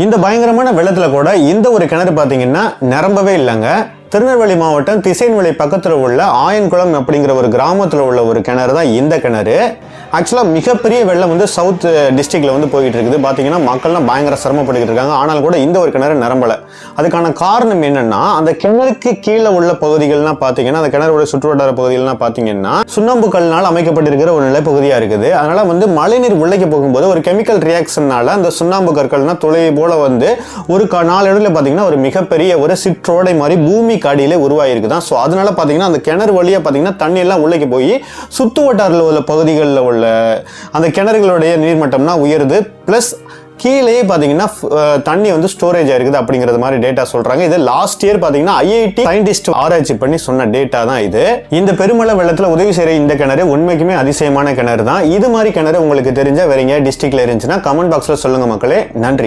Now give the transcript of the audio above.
இந்த பயங்கரமான வெள்ளத்துல கூட இந்த ஒரு கிணறு பாத்தீங்கன்னா நிரம்பவே இல்லைங்க. திருநெல்வேலி மாவட்டம் திசைன்வெளி பக்கத்தில் உள்ள ஆயன்குளம் அப்படிங்கிற ஒரு கிராமத்தில் உள்ள ஒரு கிணறு தான் இந்த கிணறு. ஆக்சுவலாக மிகப்பெரிய வெள்ளம் வந்து சவுத் டிஸ்ட்ரிக்ட்ல வந்து போயிட்டு இருக்குது. பார்த்தீங்கன்னா மக்கள்லாம் பயங்கர சிரமப்பட்டுக்கிட்டு இருக்காங்க. ஆனால் கூட இந்த ஒரு கிணறு நிரம்பலை. அதுக்கான காரணம் என்னன்னா, அந்த கிணறுக்கு கீழே உள்ள பகுதிகள்லாம் பார்த்தீங்கன்னா, அந்த கிணறுடைய சுற்றுவட்டார பகுதிகள்லாம் பார்த்தீங்கன்னா சுண்ணாம்பு கல்னால் அமைக்கப்பட்டிருக்கிற ஒரு நிலப்பகுதியாக இருக்குது. அதனால வந்து மழைநீர் உள்ளே போகும்போது ஒரு கெமிக்கல் ரியாக்ஷனால அந்த சுண்ணாம்பு கற்கள்னா துளை போல வந்து ஒரு நாளடைவில் பார்த்தீங்கன்னா ஒரு மிகப்பெரிய ஒரு சிற்றோடை மாதிரி பூமி காடியிலே உருவாயிருக்குதான். ஸோ அதனால பார்த்தீங்கன்னா அந்த கிணறு வழியாக பார்த்தீங்கன்னா தண்ணி எல்லாம் உள்ளே போய் சுற்று வட்டாரில் உள்ள பகுதிகளில் உள்ள அந்த கிணறுகளுடைய நீர்மட்டம்னா உயருது. பிளஸ் கீழே பார்த்தீங்கன்னா தண்ணி வந்து ஸ்டோரேஜ் ஆயிருக்குது அப்படிங்கிறது மாதிரி டேட்டா சொல்றாங்க. இது லாஸ்ட் இயர் பார்த்தீங்கன்னா ஐஐடி சயின்டிஸ்ட் ஆராய்ச்சி பண்ணி சொன்ன டேட்டா தான் இது. இந்த பெருமளை வெள்ளத்தில் உதவி செய்கிற இந்த கிணறு உண்மைக்குமே அதிசயமான கிணறு தான். இது மாதிரி கிணறு உங்களுக்கு தெரிஞ்ச வேற எங்கேயா டிஸ்ட்ரிக்ட்ல இருந்துச்சுன்னா கமெண்ட் பாக்ஸ்ல சொல்லுங்க மக்களே. நன்றி.